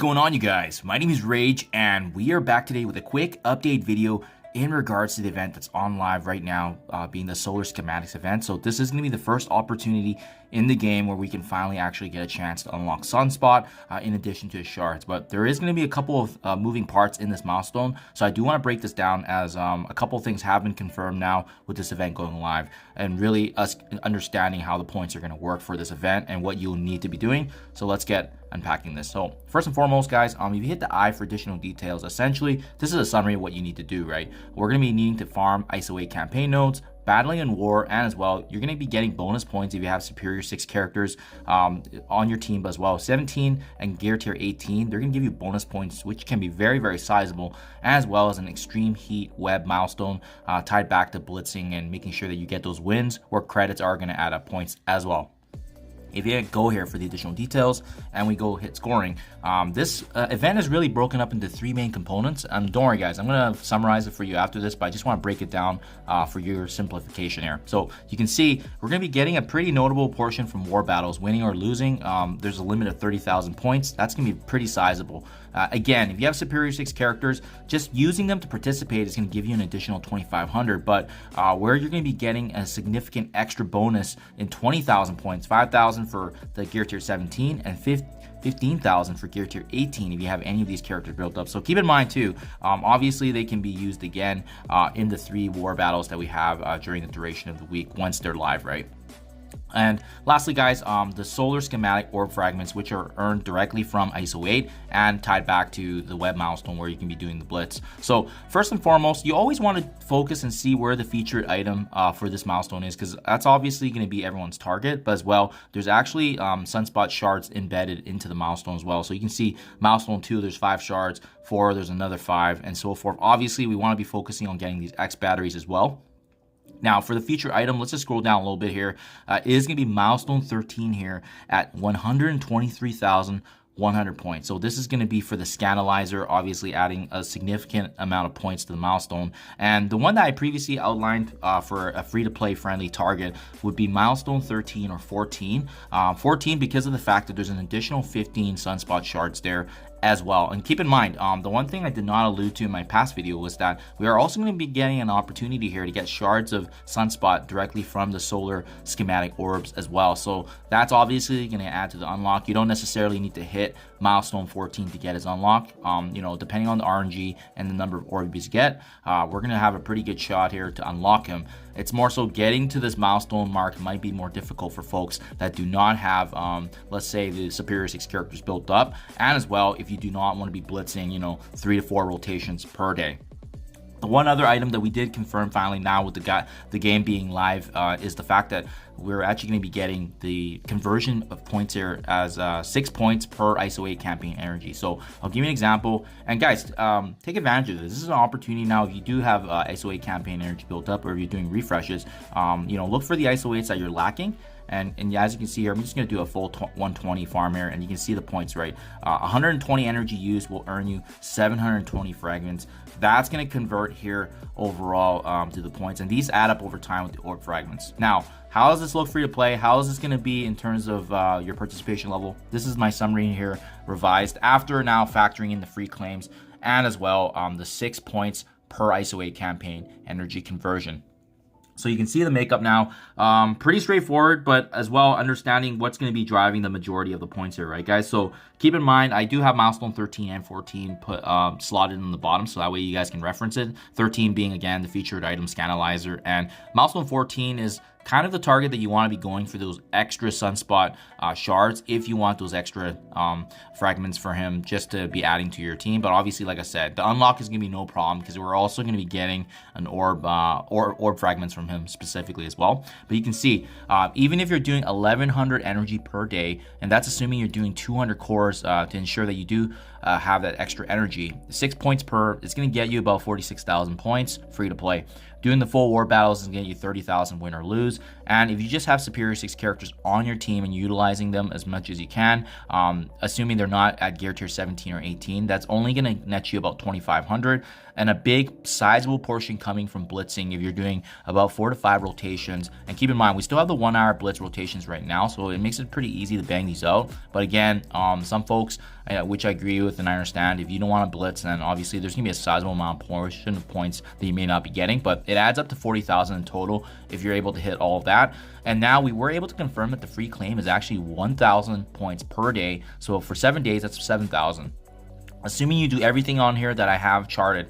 going on, you guys? My name is Rayge, and we are back today with a quick update video in regards to the event that's on live right now, being the Solar Schematics event. So this is going to be the first opportunity in the game where we can finally actually get a chance to unlock Sunspot in addition to his shards. But there is going to be a couple of moving parts in this milestone, so I do want to break this down as a couple of things have been confirmed now with this event going live, and really us understanding how the points are going to work for this event and what you'll need to be doing. So let's get unpacking this. So first and foremost, guys, if you hit the I for additional details, essentially this is a summary of what you need to do, right? We're going to be needing to farm ISO 8 campaign nodes, battling in war, and as well you're going to be getting bonus points if you have superior 6 characters on your team as well. 17 and gear tier 18, they're going to give you bonus points, which can be very sizable, as well as an extreme heat web milestone tied back to blitzing and making sure that you get those wins where credits are going to add up points as well. If you go here for the additional details and we go hit scoring, this event is really broken up into 3 main components. Don't worry, guys, I'm going to summarize it for you after this, but I just want to break it down for your simplification here. So you can see we're going to be getting a pretty notable portion from war battles, winning or losing. There's a limit of 30,000 points. That's going to be pretty sizable. Again, if you have superior 6 characters, just using them to participate is going to give you an additional 2,500, but where you're going to be getting a significant extra bonus in 20,000 points, 5,000 for the gear tier 17 and 15,000 for gear tier 18 if you have any of these characters built up. So keep in mind too, obviously they can be used again in the 3 war battles that we have during the duration of the week once they're live, right? And lastly, guys, the solar schematic orb fragments, which are earned directly from ISO 8 and tied back to the web milestone where you can be doing the blitz. So first and foremost, you always want to focus and see where the featured item for this milestone is, because that's obviously going to be everyone's target. But as well, there's actually Sunspot shards embedded into the milestone as well. So you can see milestone 2, there's 5 shards, 4, there's another 5, and so forth. Obviously, we want to be focusing on getting these X batteries as well. Now, for the feature item, let's just scroll down a little bit here. It is going to be Milestone 13 here at 123,100 points. So this is going to be for the Scanalyzer, obviously adding a significant amount of points to the milestone. And the one that I previously outlined for a free-to-play friendly target would be Milestone 13 or 14. 14 because of the fact that there's an additional 15 Sunspot shards there as well. And keep in mind, the one thing I did not allude to in my past video was that we are also going to be getting an opportunity here to get shards of Sunspot directly from the solar schematic orbs as well. So that's obviously going to add to the unlock. You don't necessarily need to hit milestone 14 to get his unlock. You know, depending on the RNG and the number of orbs you get, we're going to have a pretty good shot here to unlock him. It's more so getting to this milestone mark might be more difficult for folks that do not have, let's say, the superior 6 characters built up, and as well if you do not want to be blitzing, you know, 3 to 4 rotations per day. The one other item that we did confirm finally now with the game being live is the fact that we're actually going to be getting the conversion of points here as 6 points per ISO 8 campaign energy. So I'll give you an example. And guys, take advantage of this. This is an opportunity now. If you do have ISO 8 campaign energy built up, or if you're doing refreshes, you know, look for the ISO 8s that you're lacking. And as you can see here, I'm just going to do a full 120 farm here, and you can see the points, right? 120 energy used will earn you 720 fragments. That's going to convert here overall to the points, and these add up over time with the orb fragments. Now, how does this look free to play? How is this going to be in terms of your participation level? This is my summary here, revised after now factoring in the free claims and as well the 6 points per ISO 8 campaign energy conversion. So you can see the makeup now, pretty straightforward, but as well understanding what's going to be driving the majority of the points here, right, guys? So keep in mind, I do have Milestone 13 and 14 put slotted in the bottom, so that way you guys can reference it. 13 being, again, the featured item Scanalyzer, and Milestone 14 is kind of the target that you want to be going for those extra Sunspot shards if you want those extra fragments for him just to be adding to your team. But obviously, like I said, the unlock is going to be no problem because we're also going to be getting an orb fragments from him specifically as well. But you can see, even if you're doing 1,100 energy per day, and that's assuming you're doing 200 cores to ensure that you do have that extra energy, 6 points per, it's going to get you about 46,000 points free to play. Doing the full war battles is going to get you 30,000 win or lose. And if you just have superior 6 characters on your team and utilizing them as much as you can, assuming they're not at gear tier 17 or 18, that's only going to net you about 2,500. And a big sizable portion coming from blitzing if you're doing about 4 to 5 rotations. And keep in mind, we still have the 1 hour blitz rotations right now, so it makes it pretty easy to bang these out. But again, some folks, which I agree with, with, and I understand if you don't want to blitz, then obviously there's gonna be a sizable amount of portion of points that you may not be getting, but it adds up to 40,000 in total if you're able to hit all of that. And now we were able to confirm that the free claim is actually 1,000 points per day. So for 7 days, that's 7,000. Assuming you do everything on here that I have charted,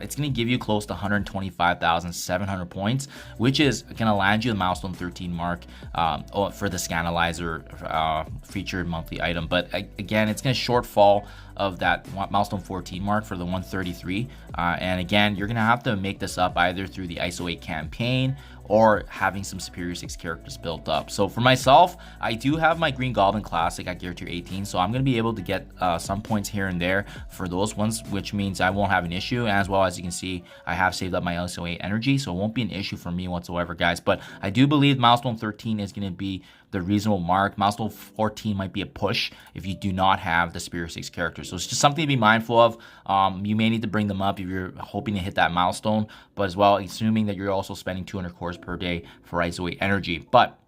it's going to give you close to 125,700 points, which is going to land you the Milestone 13 mark for the Scanalyzer featured monthly item. But again, it's going to shortfall of that Milestone 14 mark for the 133. And again, you're going to have to make this up either through the ISO 8 campaign or having some Superior 6 characters built up. So for myself, I do have my Green Goblin Classic at Gear Tier 18, so I'm going to be able to get some points here and there for those ones, which means I won't have an issue. And as well, as you can see, I have saved up my ISO 8 energy, so it won't be an issue for me whatsoever, guys. But I do believe Milestone 13 is going to be the reasonable mark. Milestone 14 might be a push if you do not have the Superior 6 characters. So it's just something to be mindful of. You may need to bring them up if you're hoping to hit that milestone, but as well, assuming that you're also spending 200 cores per day for ISO 8 energy. But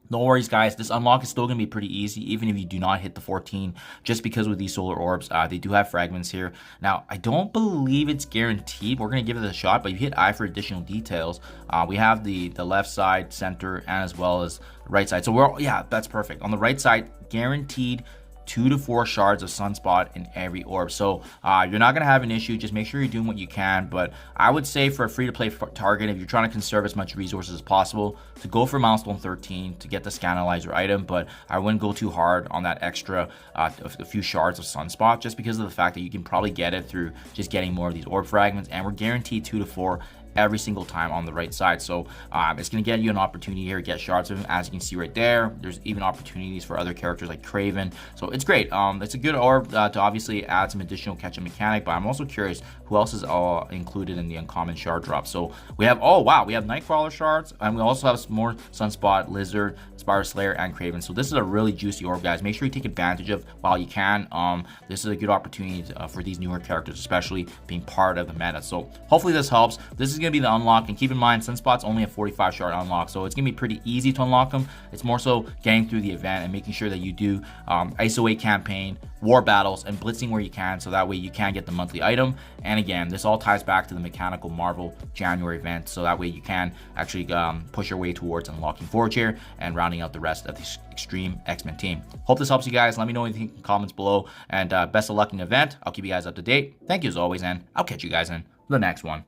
no worries, guys. This unlock is still going to be pretty easy, even if you do not hit the 14, just because with these solar orbs, they do have fragments here. Now, I don't believe it's guaranteed. We're going to give it a shot, but if you hit I for additional details, we have the left side, center, and as well as right side. So yeah, that's perfect. On the right side, guaranteed 2 to 4 shards of Sunspot in every orb. So you're not going to have an issue. Just make sure you're doing what you can. But I would say for a free-to-play target, if you're trying to conserve as much resources as possible, to go for Milestone 13 to get the Scanalyzer item. But I wouldn't go too hard on that extra a few shards of Sunspot, just because of the fact that you can probably get it through just getting more of these orb fragments. And we're guaranteed 2 to 4 every single time on the right side. So it's going to get you an opportunity here to get shards of him. As you can see right there, there's even opportunities for other characters like Craven. So it's great. It's a good orb to obviously add some additional catch-up mechanic, but I'm also curious who else is included in the uncommon shard drop. So we have, oh wow, we have Nightcrawler shards, and we also have some more Sunspot, Lizard, Spire Slayer, and Craven. So this is a really juicy orb, guys. Make sure you take advantage of while you can. This is a good opportunity for these newer characters, especially being part of the meta. So hopefully this helps. This is going to be the unlock, and keep in mind Sunspot's only a 45 shard unlock, so it's going to be pretty easy to unlock them. It's more so getting through the event and making sure that you do ISO 8 campaign, war battles, and blitzing where you can, so that way you can get the monthly item. And again, this all ties back to the Mechanical Marvel January event, so that way you can actually push your way towards unlocking Forge here and rounding out the rest of the Extreme X-Men team. Hope this helps you guys. Let me know what you think in the comments below, and best of luck in the event. I'll keep you guys up to date. Thank you as always, and I'll catch you guys in the next one.